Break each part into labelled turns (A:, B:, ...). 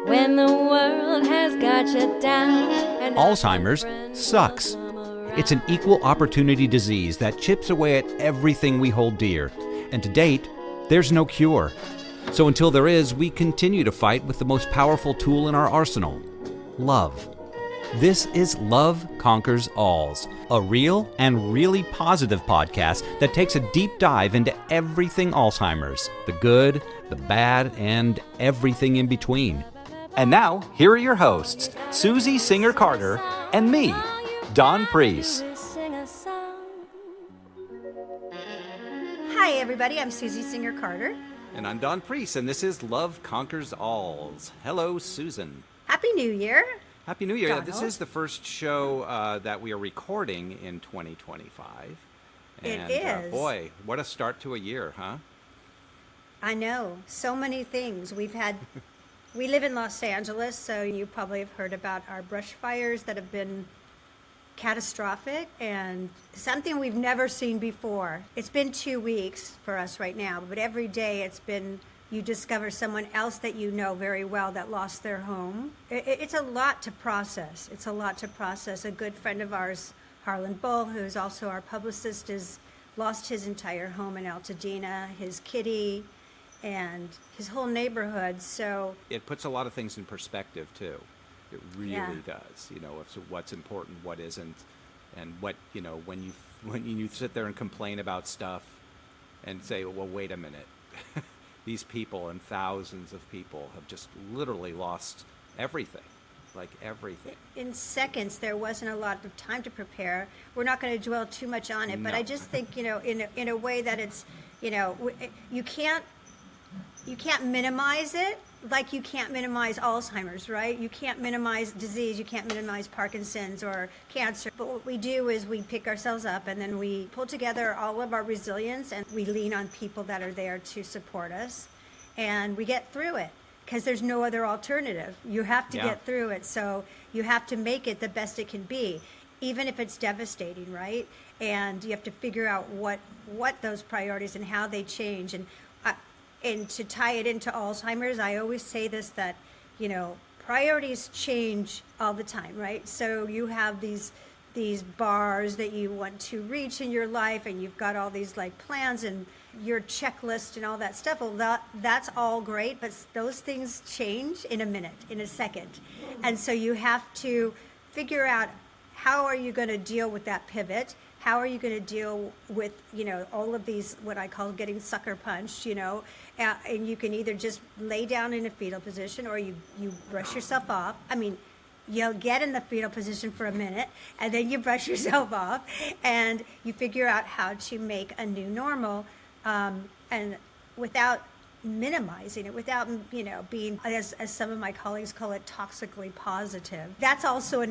A: When the world has got you down. And
B: Alzheimer's sucks. It's an equal opportunity disease that chips away at everything we hold dear. And to date, there's no cure. So until there is, we continue to fight with the most powerful tool in our arsenal, love. This is Love Conquers Alls, a real and really positive podcast that takes a deep dive into everything Alzheimer's, the good, the bad, and everything in between. And now, here are your hosts, Susie Singer-Carter and me, Don Priest.
C: Hi, everybody. I'm Susie Singer-Carter.
B: And I'm Don Priest, and this is Love Conquers Alls. Hello, Susan.
C: Happy New Year.
B: Happy New Year.
C: Donald.
B: This is the first show that we are recording in 2025. And,
C: It is.
B: Boy, what a start to a year, huh?
C: I know. So many things. We live in Los Angeles, so you probably have heard about our brush fires that have been catastrophic and something we've never seen before. It's been 2 weeks for us right now, but every day you discover someone else that you know very well that lost their home. It's a lot to process. A good friend of ours, Harlan Bull, who's also our publicist, has lost his entire home in Altadena, his kitty, and his whole neighborhood. So
B: It puts a lot of things in perspective, too. It really
C: Yeah.
B: does. You know, what's important, what isn't, and what, you know, when you sit there and complain about stuff and say, well, wait a minute. These people and thousands of people have just literally lost everything, like everything.
C: in seconds, there wasn't a lot of time to prepare. We're not going to dwell too much on it, but
B: No.
C: I just think, in a way that it's, you can't minimize it like you can't minimize Alzheimer's, right? You can't minimize disease, you can't minimize Parkinson's or cancer. But what we do is we pick ourselves up and then we pull together all of our resilience and we lean on people that are there to support us. And we get through it because there's no other alternative. You have to get through it. So you have to make it the best it can be, even if it's devastating, right? And you have to figure out what those priorities and how they change. And to tie it into Alzheimer's, I always say this, that, priorities change all the time, right? So you have these bars that you want to reach in your life, and you've got all these like plans and your checklist and all that stuff. Well, that's all great, but those things change in a minute, in a second. And so you have to figure out, how are you going to deal with that pivot? How are you going to deal with, all of these, what I call getting sucker punched, and you can either just lay down in a fetal position or you brush yourself off. I mean, you'll get in the fetal position for a minute and then you brush yourself off and you figure out how to make a new normal, and without minimizing it, without, being, as some of my colleagues call it, toxically positive. That's also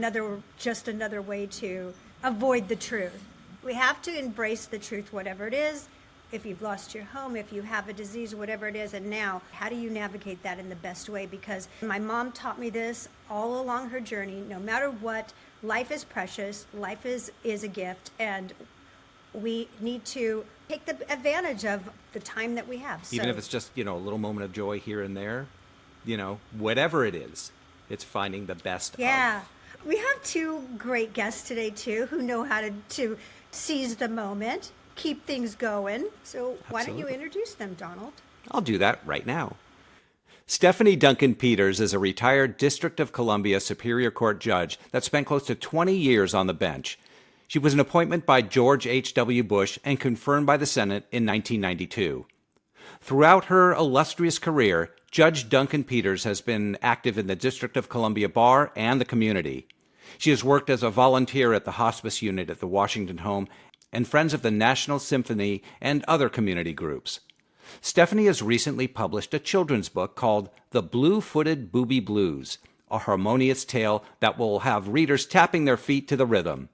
C: just another way to avoid the truth. We have to embrace the truth, whatever it is. If you've lost your home, if you have a disease, whatever it is, and now, how do you navigate that in the best way? Because my mom taught me this all along her journey. No matter what, life is precious, life is a gift, and we need to take the advantage of the time that we have.
B: Even if it's just, a little moment of joy here and there, whatever it is, it's finding the best of.
C: Yeah. We have two great guests today, too, who know how to seize the moment, keep things going. So why don't you introduce them, Donald?
B: I'll do that right now. Stephanie Duncan-Peters is a retired District of Columbia Superior Court judge that spent close to 20 years on the bench. She was an appointment by George H.W. Bush and confirmed by the Senate in 1992. Throughout her illustrious career, Judge Duncan-Peters has been active in the District of Columbia Bar and the community. She has worked as a volunteer at the hospice unit at the Washington Home and Friends of the National Symphony and other community groups. Stephanie has recently published a children's book called The Blue-Footed Booby Blues, a harmonious tale that will have readers tapping their feet to the rhythm.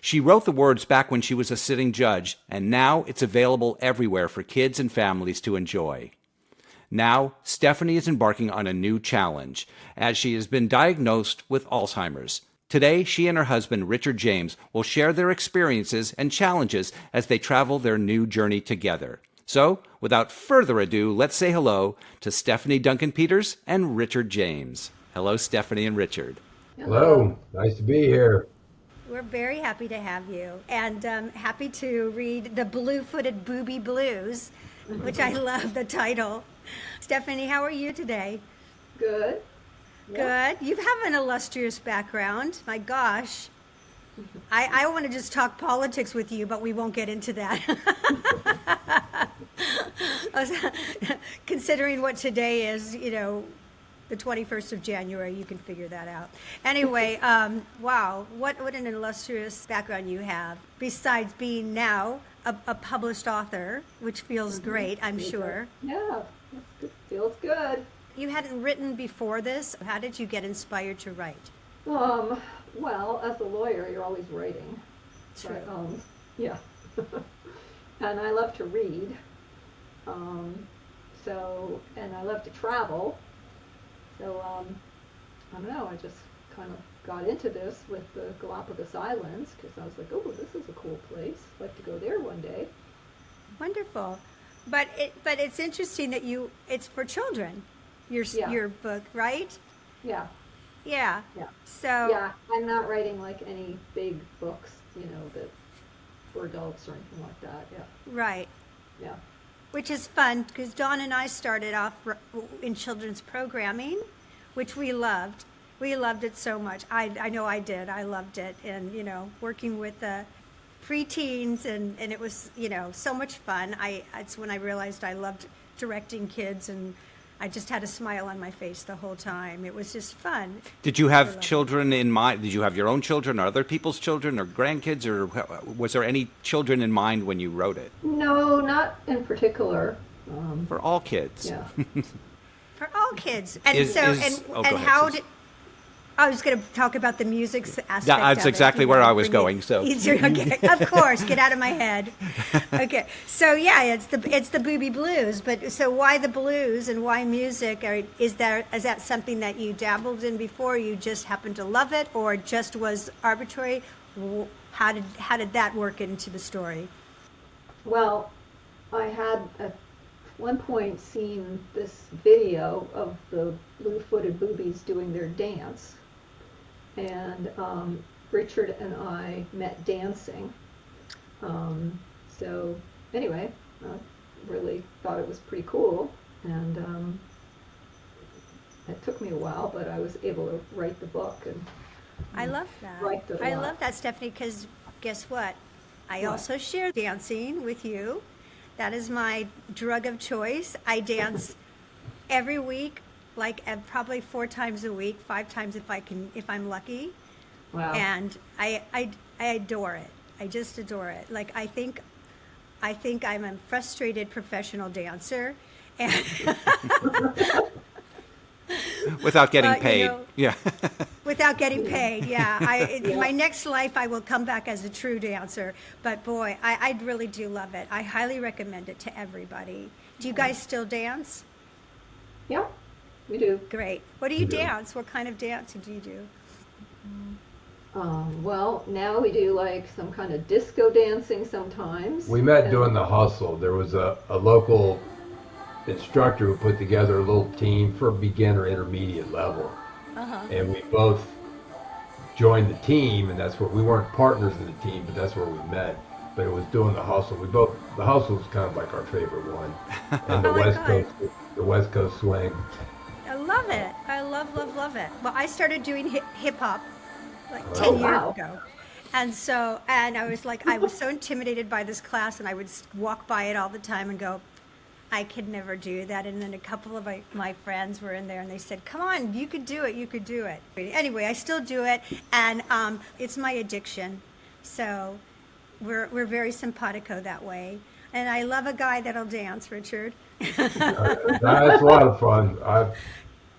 B: She wrote the words back when she was a sitting judge, and now it's available everywhere for kids and families to enjoy. Now, Stephanie is embarking on a new challenge, as she has been diagnosed with Alzheimer's. Today, she and her husband, Richard James, will share their experiences and challenges as they travel their new journey together. So, without further ado, let's say hello to Stephanie Duncan-Peters and Richard James. Hello, Stephanie and Richard.
D: Hello, nice to be here.
C: We're very happy to have you, and happy to read The Blue-Footed Booby Blues, which I love the title. Stephanie, how are you today?
E: Good.
C: Good. You have an illustrious background. My gosh. I want to just talk politics with you, but we won't get into that. Considering what today is, the 21st of January, you can figure that out. Anyway, wow, what an illustrious background you have. Besides being now a published author, which feels great, I'm sure.
E: Yeah, it feels good.
C: You hadn't written before this. How did you get inspired to write?
E: Well, as a lawyer, you're always writing.
C: True.
E: But, yeah. And I love to read. And I love to travel. So, I don't know, I just kind of got into this with the Galapagos Islands because I was like, oh, this is a cool place. I'd like to go there one day.
C: Wonderful. But it's interesting that it's for children, your book, right?
E: Yeah.
C: Yeah.
E: Yeah.
C: So
E: Yeah, I'm not writing like any big books, that for adults or anything like that. Yeah.
C: right.
E: Yeah.
C: Which is fun because Dawn and I started off in children's programming, which we loved. We loved it so much. I know I did. I loved it. And, working with the preteens and it was, so much fun. It's when I realized I loved directing kids and I just had a smile on my face the whole time. It was just fun.
B: Did you have children in mind? Did you have your own children or other people's children or grandkids, or was there any children in mind when you wrote it?
E: No, not in particular.
B: For all kids.
E: Yeah.
C: For all kids. And
B: Go ahead,
C: how
B: Susan.
C: did... I was going to talk about the music aspect.
B: That's exactly where I was going. So
C: okay, of course, get out of my head. Okay, so yeah, it's the booby blues. But so why the blues and why music? Is that something that you dabbled in before? You just happened to love it, or just was arbitrary? How did that work into the story?
E: Well, I had at one point seen this video of the blue-footed boobies doing their dance. And Richard and I met dancing. So anyway, I really thought it was pretty cool. And it took me a while, but I was able to write the book. And
C: I love that.
E: liked it a
C: I
E: lot.
C: love that, Stephanie, because guess what? I
E: What?
C: also share dancing with you. That is my drug of choice. I dance every week, probably 4 times a week, 5 times if I'm lucky.
E: Wow.
C: And I adore it. I just adore it. I think I'm a frustrated professional dancer, and
B: without getting paid. Yeah.
C: without getting paid, yeah. In my next life, I will come back as a true dancer. But boy, I really do love it. I highly recommend it to everybody. Do you guys still dance?
E: Yeah, we do.
C: Great. What do you dance? What kind of dancing do you do?
E: Well, now we do like some kind of disco dancing sometimes.
D: We met doing the hustle. There was a local instructor who put together a little team for beginner intermediate level. And we both joined the team, and that's where we weren't partners in the team, but that's where we met. But it was doing the hustle. The hustle is kind of like our favorite one. And the West Coast swing.
C: I love it. I love it. Well, I started doing hip hop like 10
E: Oh,
C: years
E: wow.
C: ago. And I was so intimidated by this class, and I would walk by it all the time and go, I could never do that. And then a couple of my friends were in there, and they said, come on, you could do it, you could do it. Anyway, I still do it, and it's my addiction. So we're very simpatico that way. And I love a guy that'll dance, Richard.
D: That's a lot of fun. I've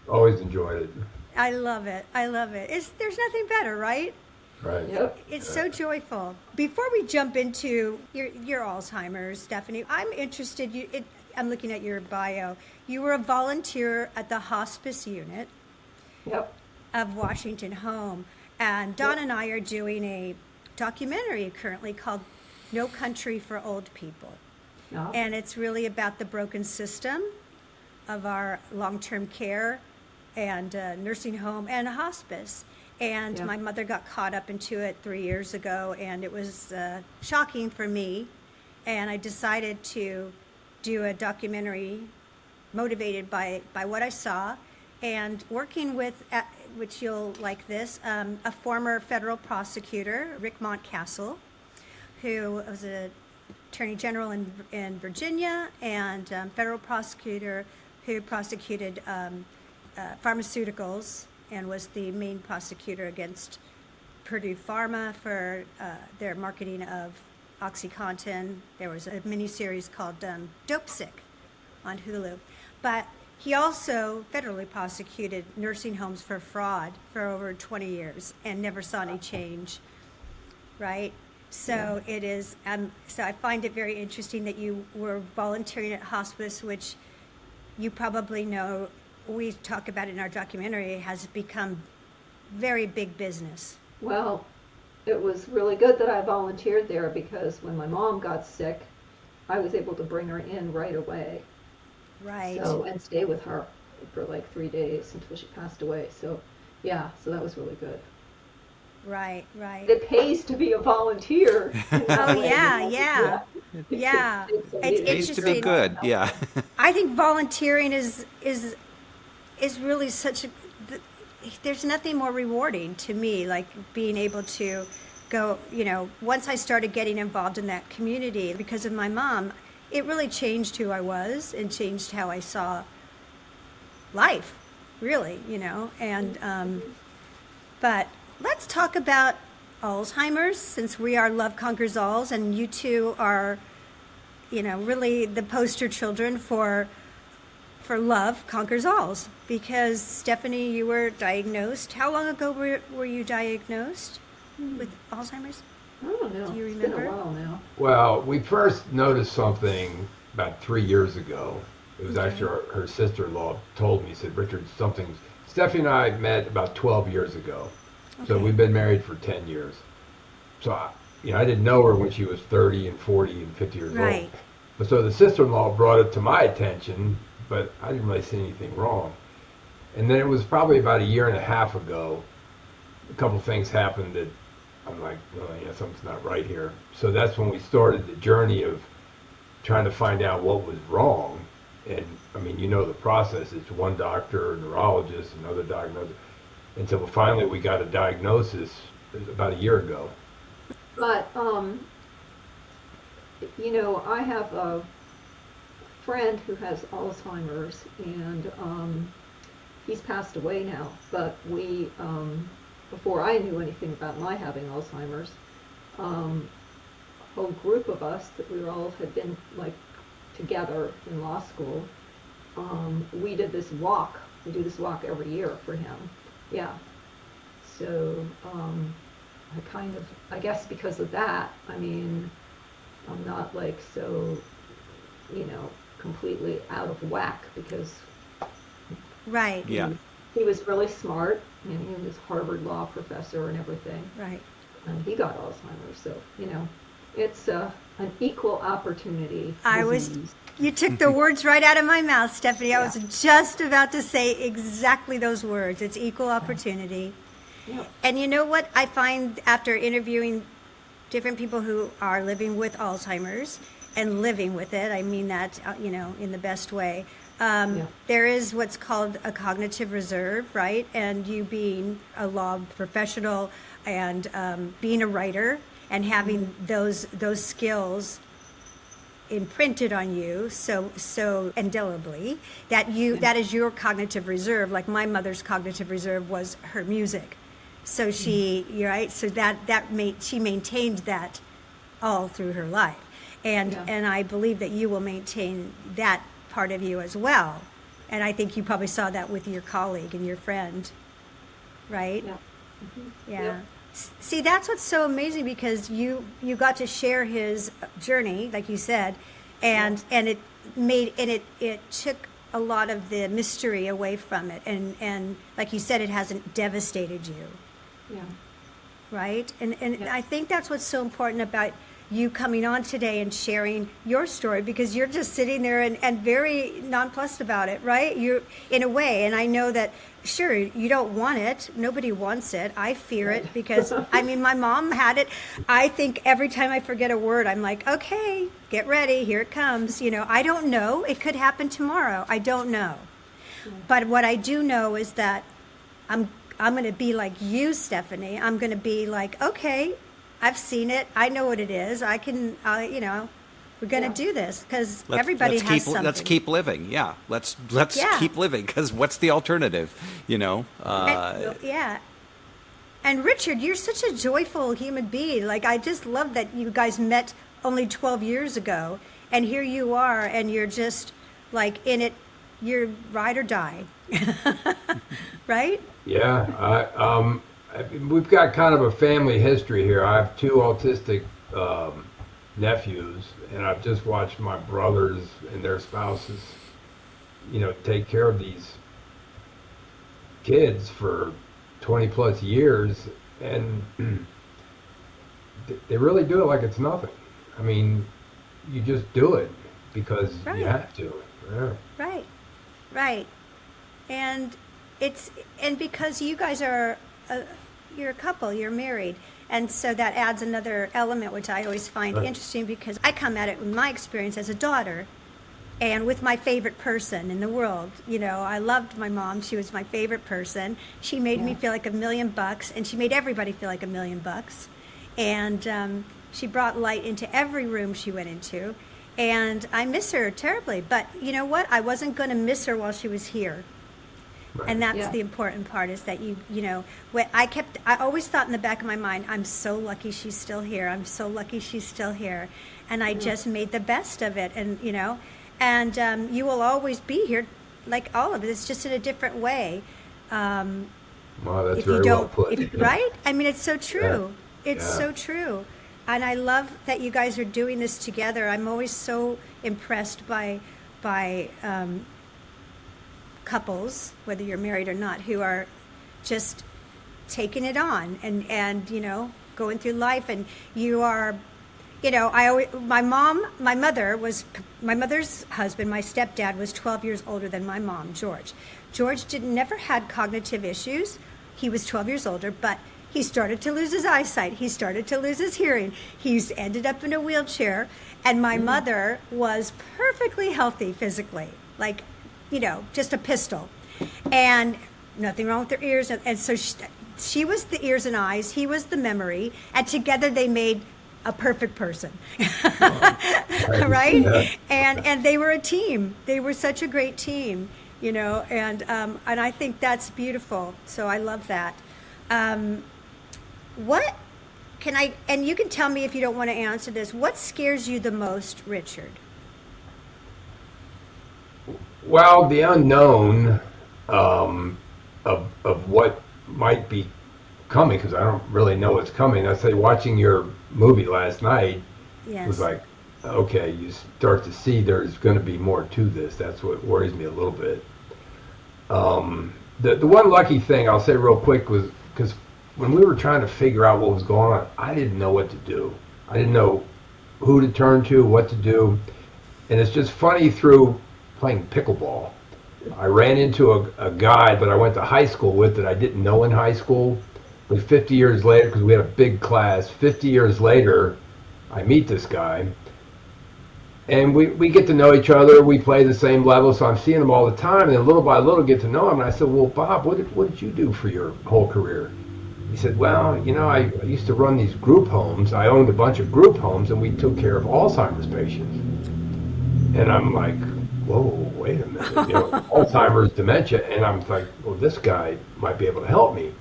D: always enjoyed it.
C: I love it. There's nothing better, right?
D: Right.
E: Yep.
C: It's so joyful. Before we jump into your Alzheimer's, Stephanie, I'm interested. I'm looking at your bio. You were a volunteer at the hospice unit
E: Yep.
C: of Washington Home, and Don and I are doing a documentary currently called "No Country for Old People."
E: Yeah.
C: And it's really about the broken system of our long-term care and nursing home and hospice. And
E: Yeah.
C: my mother got caught up into it 3 years ago, and it was shocking for me. And I decided to do a documentary motivated by what I saw, and working with, which you'll like this, a former federal prosecutor, Rick Montcastle, who was an attorney general in Virginia and federal prosecutor who prosecuted pharmaceuticals and was the main prosecutor against Purdue Pharma for their marketing of OxyContin. There was a miniseries called Dope Sick on Hulu. But he also federally prosecuted nursing homes for fraud for over 20 years and never saw any change, right? So it is, so I find it very interesting that you were volunteering at hospice, which you probably know, we talk about it in our documentary, has become very big business.
E: Well, it was really good that I volunteered there because when my mom got sick, I was able to bring her in right away.
C: Right.
E: So, and stay with her for like 3 days until she passed away. So, yeah, so that was really good.
C: Right.
E: It pays to be a volunteer.
C: Oh, yeah.
E: It's
C: It's
B: It pays to be
C: interesting.
B: good, yeah.
C: I think volunteering is really such a, there's nothing more rewarding to me, like being able to go, once I started getting involved in that community because of my mom, it really changed who I was and changed how I saw life, really, and, but let's talk about Alzheimer's, since we are Love Conquers Alls, and you two are, really the poster children for Love Conquers Alls, because Stephanie, you were diagnosed. How long ago were you diagnosed with Alzheimer's?
E: I don't know.
C: Do you
E: It's been a
C: remember?
E: while now.
D: Well, we first noticed something about 3 years ago. It was actually her sister-in-law told me, said, Richard, Stephanie and I met about 12 years ago. So
C: Okay.
D: we've been married for 10 years. So, I didn't know her when she was 30 and 40 and 50 years
C: Right.
D: old. But so the sister-in-law brought it to my attention, but I didn't really see anything wrong. And then it was probably about a year and a half ago, a couple things happened that I'm like, something's not right here. So that's when we started the journey of trying to find out what was wrong. And the process. It's one doctor, a neurologist, another doctor, until finally we got a diagnosis about a year ago.
E: But, I have a friend who has Alzheimer's, and he's passed away now. But we, before I knew anything about my having Alzheimer's, a whole group of us that we all had been like together in law school, we did this walk. We do this walk every year for him. Yeah. So I guess because of that, I'm not like so, completely out of whack because
C: Right.
B: Yeah.
E: he was really smart and he was Harvard law professor and everything.
C: Right.
E: And he got Alzheimer's. So, it's an equal opportunity disease.
C: You took the words right out of my mouth, Stephanie. I
E: Yeah.
C: was just about to say exactly those words. It's equal opportunity.
E: Yeah.
C: And you know what I find after interviewing different people who are living with Alzheimer's and living with it, I mean that, in the best way. There is what's called a cognitive reserve, right? And you being a law professional and being a writer and having those skills imprinted on you so indelibly that is your cognitive reserve. Like my mother's cognitive reserve was her music. So you're right. So she maintained that all through her life, and I believe that you will maintain that part of you as well. And I think you probably saw that with your colleague and your friend, right?
E: Yeah.
C: Yeah.
E: Yep.
C: See, that's what's so amazing, because you got to share his journey, like you said, and it took a lot of the mystery away from it, and like you said, it hasn't devastated you.
E: Yeah.
C: Right? And
E: Yeah.
C: I think that's what's so important about you coming on today and sharing your story, because you're just sitting there and very nonplussed about it, right? You, in a way, and I know that, sure, you don't want it. Nobody wants it. I fear it because, I mean, my mom had it. I think every time I forget a word, I'm like, okay, get ready. Here it comes. You know, I don't know. It could happen tomorrow. I don't know. But what I do know is that I'm going to be like you, Stephanie. I'm going to be like, okay, I've seen it. I know what it is. I can, you know, we're going to do this because everybody has something.
B: Let's keep living. Yeah. Let's keep living, because what's the alternative? You know?
C: Yeah. And Richard, you're such a joyful human being. Like, I just love that you guys met only 12 years ago, and here you are, and you're just like in it. You're ride or die, right?
D: Yeah, we've got kind of a family history here. I have 2 autistic nephews, and I've just watched my brothers and their spouses, you know, take care of these kids for 20 plus years, and they really do it like it's nothing. I mean, you just do it because you have to. Yeah.
C: Right. And because you guys are you're a couple, you're married, and so that adds another element which I always find interesting, because I come at it with my experience as a daughter and with my favorite person in the world. You know, I loved my mom. She was my favorite person. She made me feel like $1 million, and she made everybody feel like $1 million. And she brought light into every room she went into, and I miss her terribly. But you know what? I wasn't going to miss her while she was here. Right. And that's the important part, is that you know, when I always thought in the back of my mind, I'm so lucky she's still here. I'm so lucky she's still here. And I just made the best of it. And, you know, and you will always be here, like all of it. It's just in a different way.
D: Wow, that's very well put.
C: Right? I mean, it's so true. It's so true. And I love that you guys are doing this together. I'm always so impressed by couples, whether you're married or not, who are just taking it on and you know, going through life. And you are, you know, my mother's husband, my stepdad, was 12 years older than my mom, George. George never had cognitive issues. He was 12 years older, but he started to lose his eyesight. He started to lose his hearing. He's ended up in a wheelchair. And my mother was perfectly healthy physically, like, you know, just a pistol, and nothing wrong with her ears. And so she was the ears and eyes, he was the memory, and together they made a perfect person. Right? Yeah. And they were a team. They were such a great team, you know, and I think that's beautiful. So I love that. What can I, and you can tell me if you don't want to answer this, what scares you the most, Richard?
D: Well, the unknown of what might be coming, because I don't really know what's coming. I say watching your movie last night was like, okay, you start to see there's going to be more to this. That's what worries me a little bit. The one lucky thing I'll say real quick was, because when we were trying to figure out what was going on, I didn't know what to do. I didn't know who to turn to, what to do. And it's just funny, through playing pickleball, I ran into a guy that I went to high school with that I didn't know in high school. But 50 years later, because we had a big class, 50 years later, I meet this guy. And we get to know each other. We play the same level, so I'm seeing him all the time. And little by little get to know him. And I said, well, Bob, what did you do for your whole career? He said, well, you know, I used to run these group homes. I owned a bunch of group homes, and we took care of Alzheimer's patients. And I'm like, whoa, wait a minute, you know, Alzheimer's, dementia. And I'm like, well, this guy might be able to help me.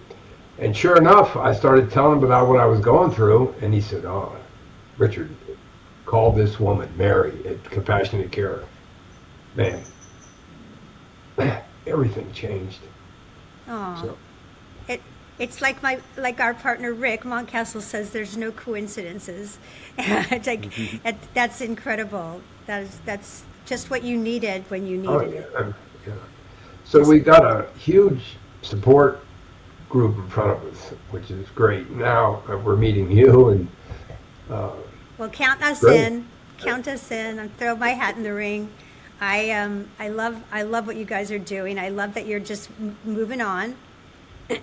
D: And sure enough, I started telling him about what I was going through. And he said, oh, Richard, call this woman, Mary, at Compassionate Care. Man, everything changed.
C: Oh. So. It's like our partner Rick Montcastle says, there's no coincidences. It's like, that's incredible. That's just what you needed when you needed it.
D: Yeah. So we got a huge support group in front of us, which is great. Now we're meeting you, and
C: well, Well, count us
D: Great.
C: in. Count us in. I'm throw my hat in the ring. I love what you guys are doing. I love that you're just moving on.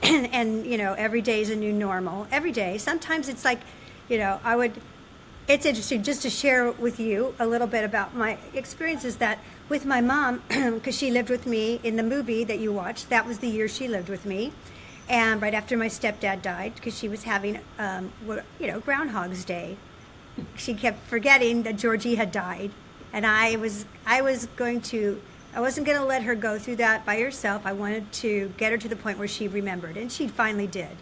C: And every day is a new normal. Every day. Sometimes it's like, it's interesting just to share with you a little bit about my experiences that with my mom, because she lived with me in the movie that you watched. That was the year she lived with me. And right after my stepdad died, because she was having, Groundhog's Day. She kept forgetting that Georgie had died. And I wasn't going to let her go through that by herself. I wanted to get her to the point where she remembered. And she finally did.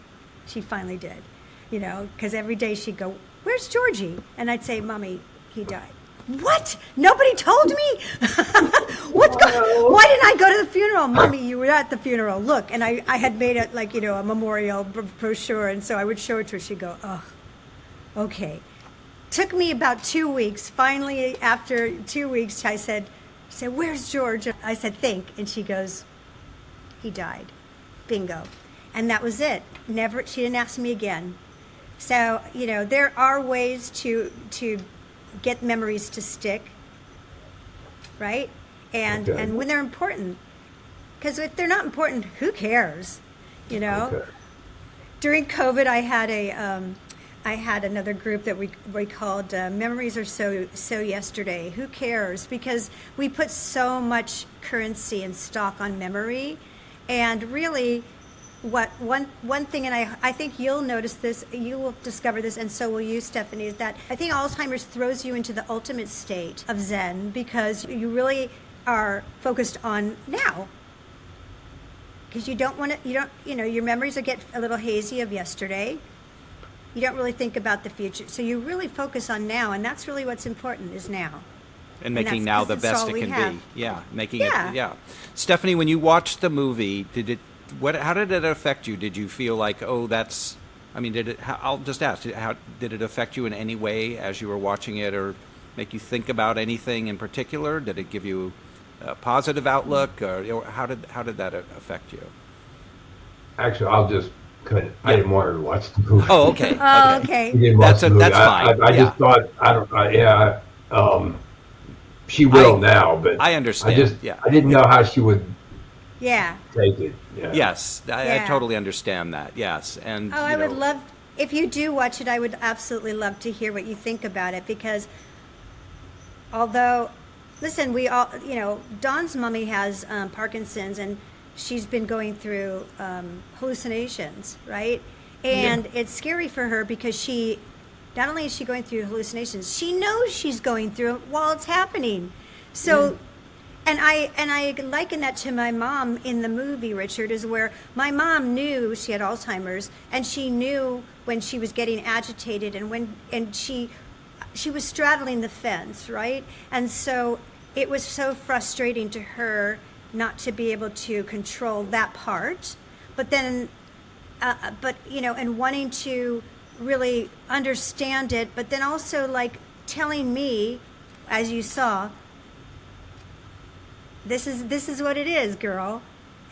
C: Because every day she'd go, "Where's Georgie?" And I'd say, "Mommy, he died." "What? Nobody told me?" Why didn't I go to the funeral? "Mommy, you were at the funeral. Look." And I had made it like, a memorial brochure. And so I would show it to her. She'd go, "Oh, okay." Took me about 2 weeks. Finally, after 2 weeks, she said, "Where's George?" I said, "Think." And she goes, "He died." Bingo. And that was it. Never. She didn't ask me again. So, there are ways to get memories to stick, right? And
D: Okay.
C: and when they're important. Because if they're not important, who cares?
D: Okay.
C: During COVID, I had another group that we called Memories Are So Yesterday. Who cares? Because we put so much currency and stock on memory. And really, one thing, and I think you'll notice this, you will discover this, and so will you, Stephanie, is that I think Alzheimer's throws you into the ultimate state of Zen because you really are focused on now. Because your memories will get a little hazy of yesterday. You don't really think about the future. So you really focus on now, and that's really what's important is now.
B: And making now the
C: that's
B: best
C: all
B: it
C: we
B: can
C: have.
B: be. Yeah, making
C: Yeah.
B: it. Yeah. Stephanie, when you watched the movie, how did it affect you? Did you feel like, I'll just ask, how did it affect you in any way as you were watching it, or make you think about anything in particular? Did it give you a positive outlook, or how did that affect you?
D: Actually, I'll just cut it. I didn't want her to watch the movie.
B: Oh, okay.
C: Oh, okay.
D: She didn't watch the movie.
B: That's fine.
D: I just thought, she will now, but
B: I understand.
D: I didn't know how she would
C: Yeah.
D: take it. Yeah.
B: Yes, I
C: Yeah.
B: totally understand that. Yes, and
C: Oh, I would love, if you do watch it, I would absolutely love to hear what you think about it because although, listen, we all, Dawn's mommy has Parkinson's and she's been going through hallucinations, right? And it's scary for her because not only is she going through hallucinations, she knows she's going through it while it's happening. So, and I liken that to my mom in the movie, Richard, is where my mom knew she had Alzheimer's, and she knew when she was getting agitated, and she was straddling the fence, right? And so it was so frustrating to her not to be able to control that part, but then, and wanting to really understand it, but then also like telling me, as you saw, this is what it is, girl.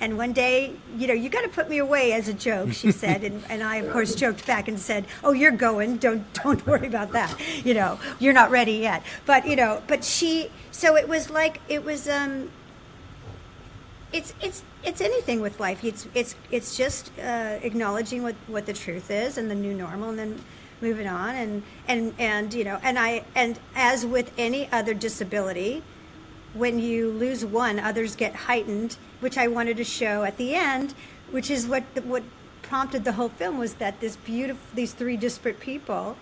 C: And one day, you got to put me away as a joke, she said, and I of course joked back and said, "Oh, you're going. Don't worry about that. You're not ready yet." But but she. So it was like it was. It's anything with life. It's just acknowledging what the truth is and the new normal, and then moving on, and as with any other disability, when you lose one, others get heightened, which I wanted to show at the end, which is what prompted the whole film, was that these three disparate people,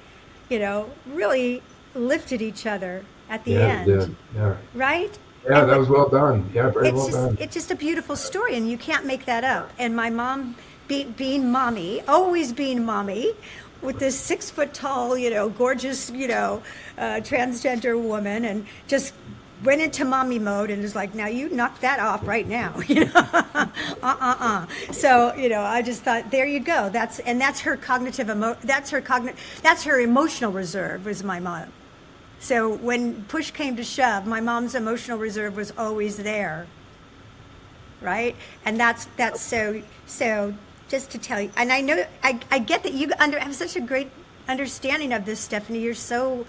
C: really lifted each other at the end.
D: Yeah.
C: Right?
D: Yeah,
C: And
D: that was well done. Yeah, very well done.
C: It's just a beautiful story, and you can't make that up. And my mom, being mommy, always being mommy, with this 6 foot tall, gorgeous, transgender woman, and just went into mommy mode and was like, "Now you knock that off right now," So I just thought, there you go. That's her that's her emotional reserve, was my mom. So when push came to shove, my mom's emotional reserve was always there, right? And that's so just to tell you. And I know I get that you have such a great understanding of this, Stephanie. You're so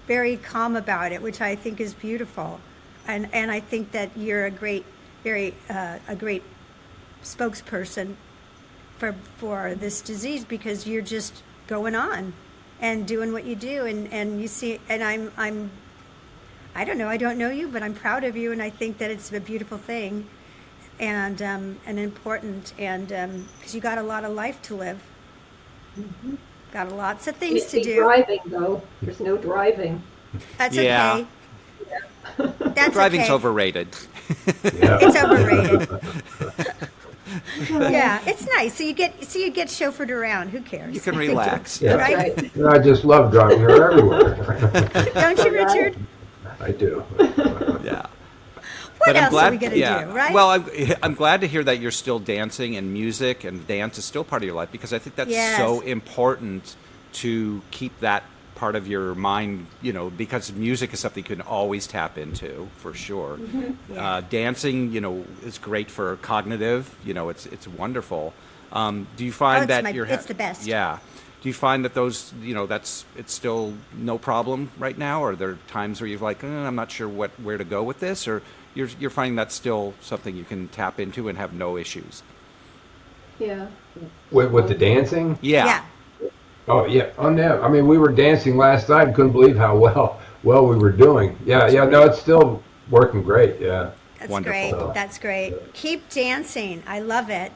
C: very calm about it, which I think is beautiful. And I think that you're a great, a great spokesperson for this disease, because you're just going on and doing what you do, and you see, and I don't know, I don't know you, but I'm proud of you, and I think that it's a beautiful thing, and important, and because you got a lot of life to live.
E: Mm-hmm.
C: Got lots of things to
E: Can't be
C: do.
E: driving, though. There's no driving.
C: That's
B: Yeah.
C: okay. That's
B: Driving's
C: okay.
B: overrated.
D: Yeah.
C: It's overrated. Yeah, it's nice. So you get chauffeured around. Who cares?
B: You can relax.
D: Yeah.
C: Right?
E: Right.
D: And I just love driving her everywhere.
C: Don't you, Richard?
D: I do.
B: Yeah.
C: What
B: But I'm
C: else
B: glad,
C: are we gonna
B: yeah.
C: do, right?
B: Well, I'm glad to hear that you're still dancing, and music and dance is still part of your life, because I think that's
C: Yes.
B: so important to keep that part of your mind, because music is something you can always tap into, for sure.
C: Yeah.
B: Dancing, is great for cognitive, it's wonderful. Do you find that
C: it's the best.
B: Yeah. Do you find that those, it's still no problem right now? Or are there times where you're like, I'm not sure where to go with this? Or you're finding that's still something you can tap into and have no issues?
E: Yeah.
D: With the dancing?
B: Yeah.
D: Oh yeah. Oh no. I mean, we were dancing last night. Couldn't believe how well we were doing. Yeah. No, it's still working great. Yeah.
C: That's
B: Wonderful.
C: great. That's great. Keep dancing. I love it.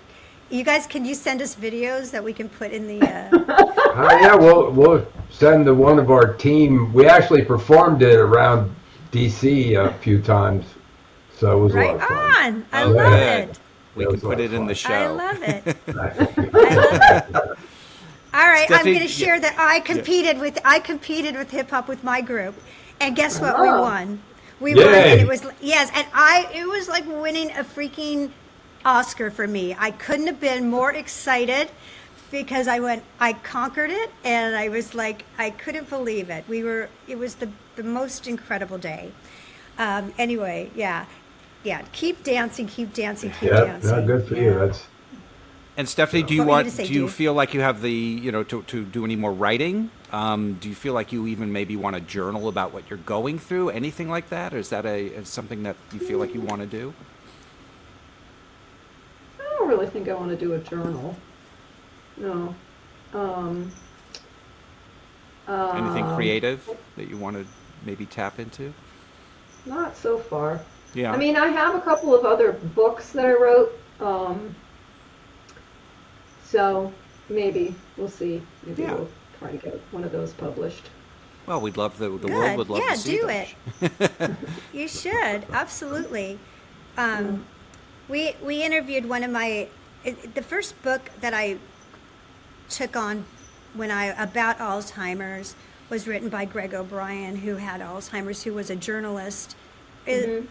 C: You guys, can you send us videos that we can put in the?
D: Yeah. We'll send to one of our team. We actually performed it around DC a few times, so it was a
C: Right
D: lot of fun.
C: on. I
D: Oh,
C: love
B: Good.
C: it.
B: We
D: That
B: can
D: was a
B: put
D: lot
B: it
D: of
B: in the
D: fun.
B: show.
C: I love it. I love it. All right,
B: Stephanie,
C: I'm going to share that I competed with hip hop with my group, and guess what? We
E: Oh.
C: won. We won,
D: Yay.
C: and it was it was like winning a freaking Oscar for me. I couldn't have been more excited, because I conquered it, and I was like, I couldn't believe it. It was the most incredible day. Anyway, yeah. Keep dancing, keep dancing, keep
D: Yeah.
C: dancing.
D: No, good for you.
C: Yeah.
D: That's.
B: And Stephanie, do you
C: What were you gonna say,
B: do you
C: Dave?
B: feel like you have the, to do any more writing? Do you feel like you even maybe want to journal about what you're going through, anything like that? Or is that something that you feel like you want to do?
E: I don't really think I want to do a journal. No.
B: Anything creative that you want to maybe tap into?
E: Not so far.
B: Yeah.
E: I mean, I have a couple of other books that I wrote. So maybe we'll see. Maybe
B: Yeah.
E: we'll try to get one of those published.
B: Well, we'd love the world
C: Good.
B: would love
C: Yeah,
B: to see
C: do
B: those.
C: it. You should, absolutely. We interviewed one of the first book that I took on about Alzheimer's was written by Greg O'Brien, who had Alzheimer's, who was a journalist, and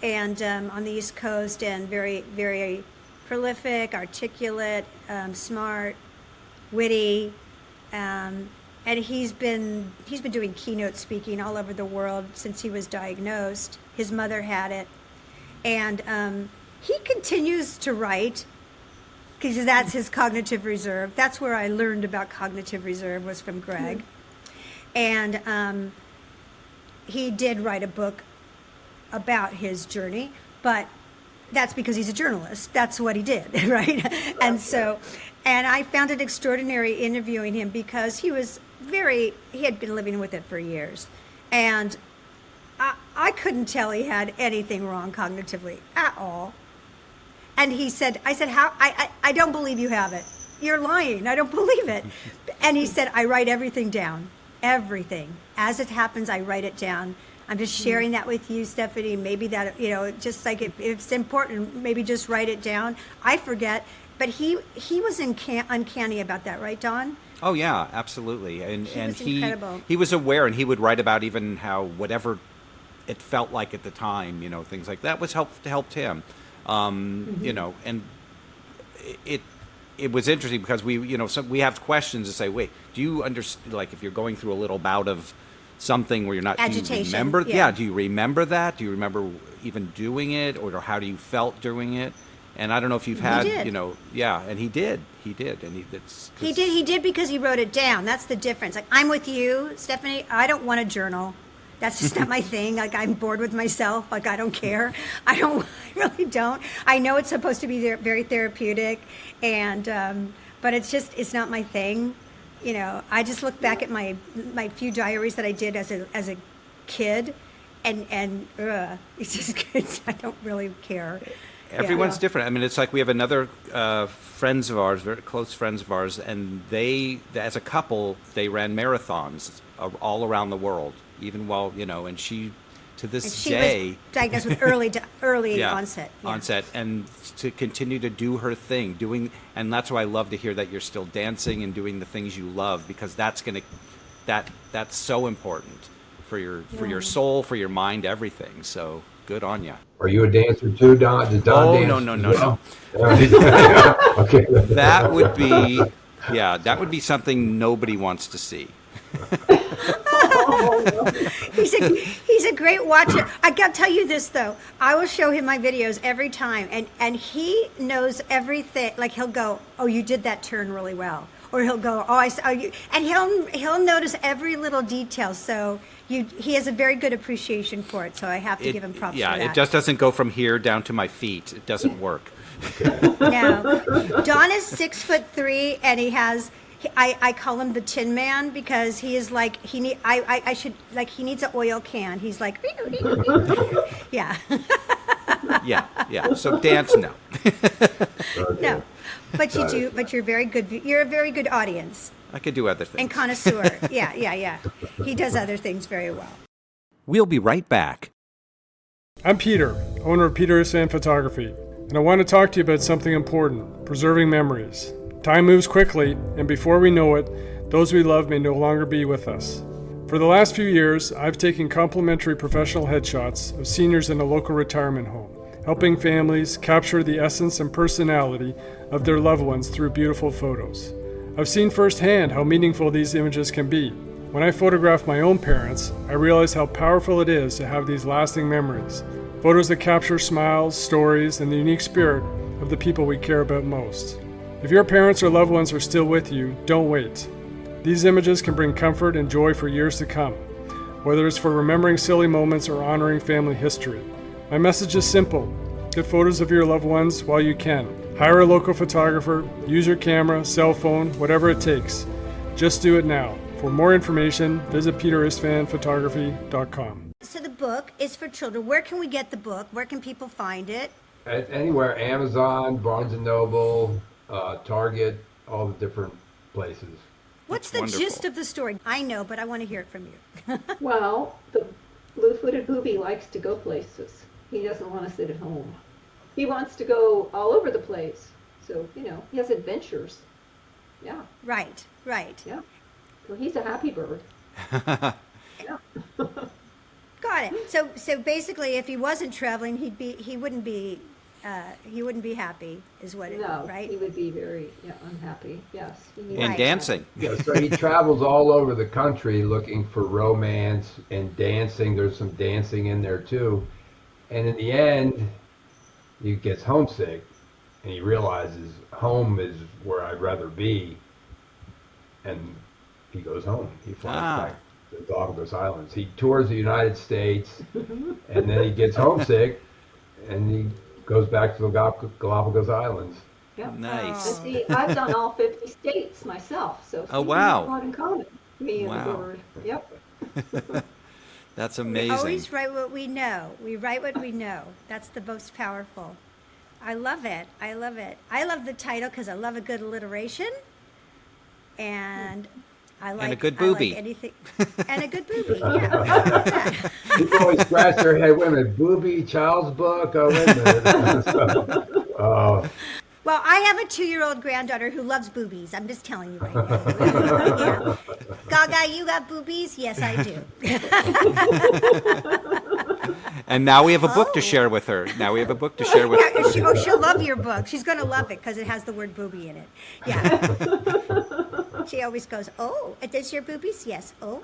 C: on the East Coast, and very, very prolific, articulate, smart, witty. And he's been doing keynote speaking all over the world since he was diagnosed. His mother had it, and he continues to write, because that's his cognitive reserve. That's where I learned about cognitive reserve, was from Greg. And he did write a book about his journey, but that's because he's a journalist. That's what he did, right? And I found it extraordinary interviewing him, because he had been living with it for years. And I couldn't tell he had anything wrong cognitively at all. And I said, how? I don't believe you have it. You're lying. I don't believe it. And he said, I write everything down. Everything. As it happens, I write it down. I'm just sharing that with you, Stephanie. Maybe that, just like if it's important, maybe just write it down. I forget. But he was uncanny about that, right, Don?
B: Oh yeah, absolutely. And
C: was incredible.
B: he was aware, and he would write about even how whatever it felt like at the time, things like that helped him. And it was interesting, because we have questions to say, wait, do you understand, like, if you're going through a little bout of something where you're not,
C: Agitation,
B: do you remember?
C: yeah.
B: Do you remember that? Do you remember even doing it, or how do you felt doing it? And I don't know if you've had, yeah, and he did, and
C: He did because he wrote it down. That's the difference. Like, I'm with you, Stephanie. I don't want a journal. That's just not my thing. Like, I'm bored with myself. Like, I don't care. I really don't. I know it's supposed to be very therapeutic, and but it's not my thing. I just look back at my few diaries that I did as a kid, and it's just I don't really care.
B: Everyone's different. I mean, it's like we have another friends of ours, very close friends of ours, and they, as a couple, they ran marathons all around the world, even while, and she, to this day...
C: was diagnosed with early onset. Yeah.
B: Onset, and to continue to do her thing, and that's why I love to hear that you're still dancing and doing the things you love, because that's so important for your soul, for your mind, everything. So good on you.
D: Are you a dancer too, Don? Did Don dance?
B: No.
D: Okay.
B: That would be something nobody wants to see.
C: He's a great watcher. I got to tell you this though. I will show him my videos every time, and he knows everything. Like, he'll go, "Oh, you did that turn really well," or he'll go, "Oh, I saw you," and he'll notice every little detail. So he has a very good appreciation for it. So I have to give him props for that.
B: Yeah, it just doesn't go from here down to my feet. It doesn't work.
C: No, Don is 6'3", and he has. I call him the Tin Man because he is like he needs an oil can. He's like, yeah. Yeah. So dance, no. No, but you do. But you're very good. You're a very good audience.
B: I could do other things.
C: And connoisseur. Yeah. He does other things very well.
B: We'll be right back.
F: I'm Peter, owner of Peter is Fan Photography, and I want to talk to you about something important: preserving memories. Time moves quickly, and before we know it, those we love may no longer be with us. For the last few years, I've taken complimentary professional headshots of seniors in a local retirement home, helping families capture the essence and personality of their loved ones through beautiful photos. I've seen firsthand how meaningful these images can be. When I photographed my own parents, I realized how powerful it is to have these lasting memories, photos that capture smiles, stories, and the unique spirit of the people we care about most. If your parents or loved ones are still with you, don't wait. These images can bring comfort and joy for years to come, whether it's for remembering silly moments or honoring family history. My message is simple: get photos of your loved ones while you can. Hire a local photographer, use your camera, cell phone, whatever it takes. Just do it now. For more information, visit peterisfanphotography.com.
C: So the book is for children. Where can we get the book? Where can people find it?
D: Anywhere, Amazon, Barnes & Noble, Target, all the different places.
C: What's the gist of the story? I know, but I want to hear it from you.
E: Well, the blue-footed booby likes to go places. He doesn't want to sit at home. He wants to go all over the place. So, he has adventures. Yeah.
C: Right.
E: Yeah. So he's a happy bird. Yeah.
C: Got it. So basically, if he wasn't traveling, he wouldn't be happy, is what it
E: No,
C: right?
E: he would be very unhappy. Yes.
B: And dancing.
D: Yeah, so he travels all over the country looking for romance and dancing. There's some dancing in there too. And in the end, he gets homesick and he realizes home is where I'd rather be. And he goes home. He flies back to the Galapagos Islands. He tours the United States and then he gets homesick and he goes back to the Galapagos Islands.
E: Yep.
B: Nice.
E: And see, I've done all 50 states myself, so
B: Oh, wow.
E: we have a lot in common, me and the bird. Yep.
B: That's amazing.
C: We always write what we know. We write what we know. That's the most powerful. I love it. I love the title because I love a good alliteration, and I like
B: a good booby.
C: I like anything, and a good booby. Yeah.
D: People always scratch their head. Wait a minute, booby, child's book. Oh, wait a minute.
C: Well, I have a 2-year-old granddaughter who loves boobies. I'm just telling you right now. Yeah. Gaga, you got boobies? Yes, I do.
B: And now we have a book to share with her.
C: She'll love your book. She's going to love it because it has the word booby in it. Yeah. She always goes, "Oh, does your boobies?" Yes. Oh.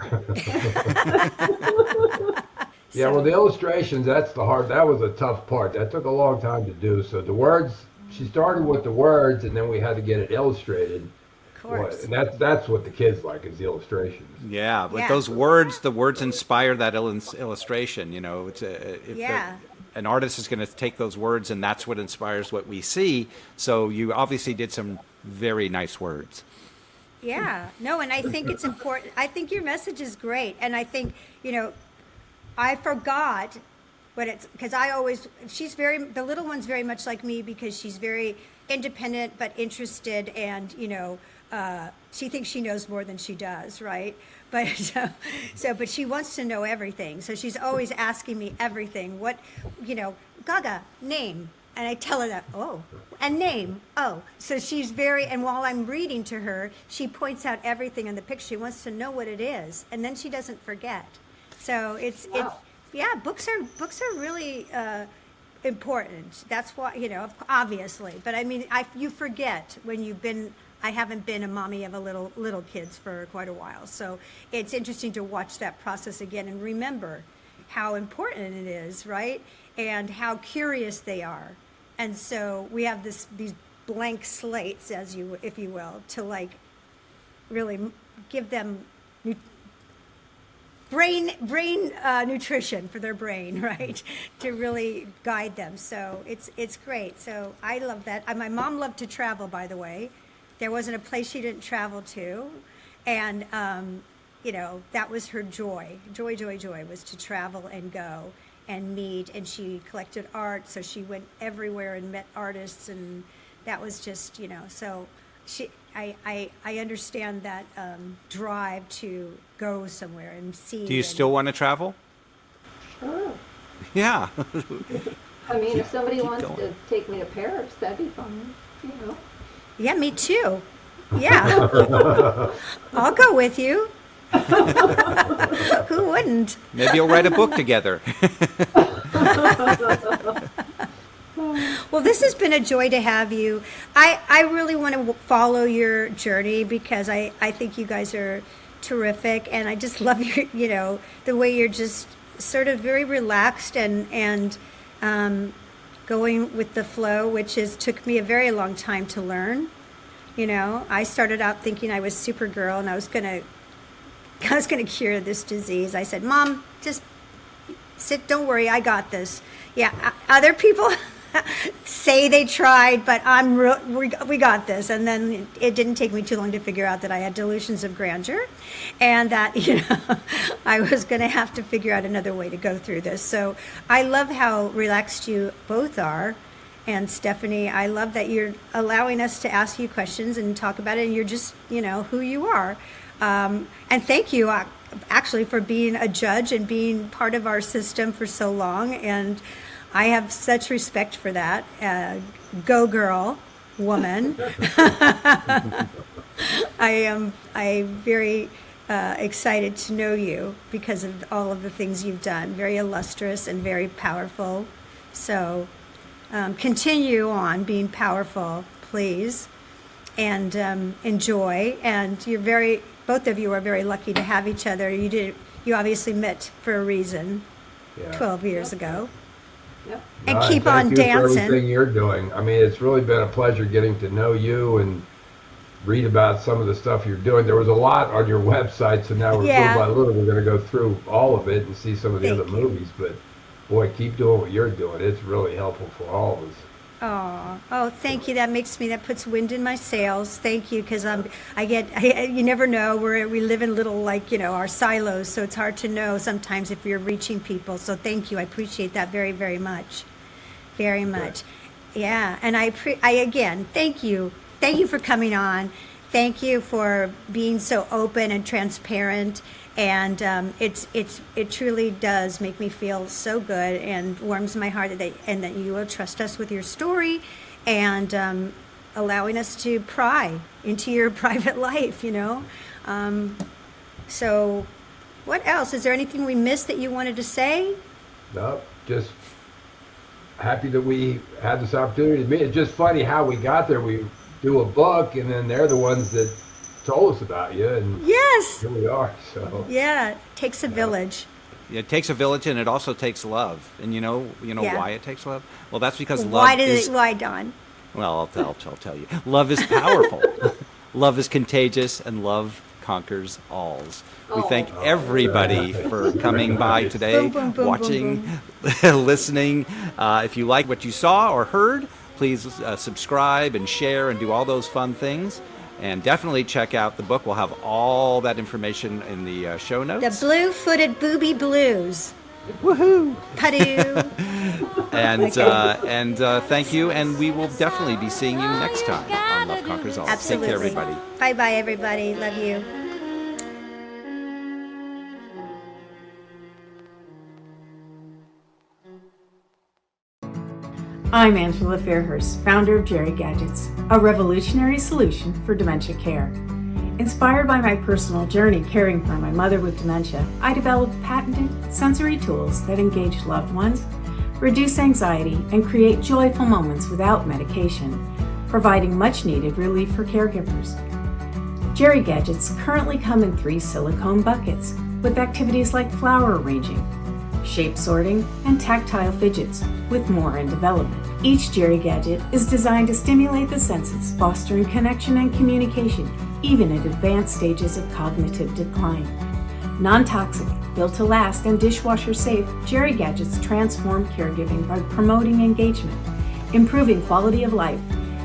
D: Yeah, well, the illustrations, that was a tough part. That took a long time to do. So the words she started with the words, and then we had to get it illustrated.
C: Of course.
D: And that's what the kids like, is the illustrations.
B: Yeah, but
C: Yeah.
B: those words, the words inspire that illustration. You know, it's an artist is going to take those words, and that's what inspires what we see. So you obviously did some very nice words.
C: Yeah, no, and I think it's important. I think your message is great. And I think, I forgot what it's, because the little one's very much like me, because she's very independent but interested, and, she thinks she knows more than she does, right? But but she wants to know everything. So she's always asking me everything. What, Gaga, name. And I tell her that, oh, and name, oh. So she's and while I'm reading to her, she points out everything in the picture. She wants to know what it is, and then she doesn't forget. So books are really important. That's why, obviously. But I mean, you forget when I haven't been a mommy of a little kids for quite a while. So it's interesting to watch that process again and remember how important it is, right? And how curious they are. And so we have these blank slates, if you will, to really give them brain nutrition for their brain, right? To really guide them. So it's great. So I love that. My mom loved to travel, by the way. There wasn't a place she didn't travel to, and that was her joy. Joy was to travel and go and meet, and she collected art, so she went everywhere and met artists, and that was just, so I understand that drive to go somewhere and see.
B: Do you still want to travel?
E: Sure.
B: Yeah.
E: I mean, if somebody wants
B: going.
E: to take me to Paris, that'd be fun,
C: Yeah, me too. Yeah. I'll go with you. Who wouldn't?
B: Maybe you'll write a book together.
C: Well, this has been a joy to have you. I really want to follow your journey, because I think you guys are terrific, and I just love your, the way you're just sort of very relaxed and going with the flow, which took me a very long time to learn. I started out thinking I was Supergirl, and I was gonna cure this disease. I said, Mom, just sit, don't worry, I got this. Yeah, other people say they tried, but we got this. And then it didn't take me too long to figure out that I had delusions of grandeur, and that, I was going to have to figure out another way to go through this. So I love how relaxed you both are. And Stephanie, I love that you're allowing us to ask you questions and talk about it, and you're just, who you are. And thank you, actually, for being a judge and being part of our system for so long. And I have such respect for that. Go girl, woman. I'm very excited to know you because of all of the things you've done. Very illustrious and very powerful. So continue on being powerful, please, and enjoy. And both of you are very lucky to have each other. You obviously met for a reason 12 years ago.
E: Yep.
C: And
D: No,
C: keep
D: thank
C: on
D: you
C: dancing.
D: for everything you're doing. I mean, it's really been a pleasure getting to know you and read about some of the stuff you're doing. There was a lot on your website, so now little by little we're going to go through all of it and see some of the other movies. But boy, keep doing what you're doing. It's really helpful for all of us.
C: Oh, thank you. That puts wind in my sails. Thank you, because you never know. We live in little, our silos, so it's hard to know sometimes if you're reaching people. So thank you. I appreciate that very, very much. Very much. Yeah, and again, thank you. Thank you for coming on. Thank you for being so open and transparent. And it truly does make me feel so good and warms my heart that you will trust us with your story, and allowing us to pry into your private life, So what else? Is there anything we missed that you wanted to say?
D: No, just happy that we had this opportunity to meet. It's just funny how we got there. We do a book, and then they're the ones that told us about you, and
C: Yes.
D: here we are. So
C: Yeah, it takes a village.
B: It takes a village, and it also takes love. And you know
C: Yeah.
B: why it takes love? Well, that's because love
C: Why
B: is...
C: Why, Don?
B: Well, I'll tell you. Love is powerful. Love is contagious, and love conquers alls. We thank everybody for coming by today,
C: Boom, boom, boom,
B: watching,
C: boom,
B: listening. If you like what you saw or heard, please subscribe and share and do all those fun things. And definitely check out the book. We'll have all that information in the show notes.
C: The Blue-Footed Booby Blues.
B: Woohoo!
C: Padoo.
B: And thank you. And we will definitely be seeing you next time on Love Conquers All.
C: Absolutely.
B: Take care, everybody.
C: Bye-bye, everybody. Love you.
G: I'm Angela Fairhurst, founder of Jerry Gadgets, a revolutionary solution for dementia care. Inspired by my personal journey caring for my mother with dementia, I developed patented sensory tools that engage loved ones, reduce anxiety, and create joyful moments without medication, providing much-needed relief for caregivers. Jerry Gadgets currently come in 3 silicone buckets with activities like flower arranging, shape sorting, and tactile fidgets, with more in development. Each Jerry Gadget is designed to stimulate the senses, fostering connection and communication, even at advanced stages of cognitive decline. Non-toxic, built to last, and dishwasher safe, Jerry Gadgets transform caregiving by promoting engagement, improving quality of life,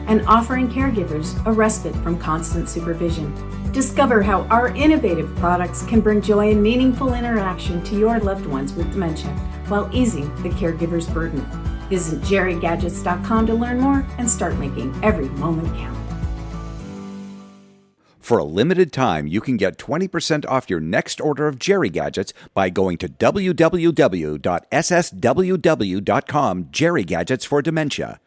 G: and offering caregivers a respite from constant supervision. Discover how our innovative products can bring joy and meaningful interaction to your loved ones with dementia while easing the caregiver's burden. Visit jerrygadgets.com to learn more and start making every moment count.
B: For a limited time, you can get 20% off your next order of Jerry Gadgets by going to www.ssww.com, Jerry Gadgets for Dementia.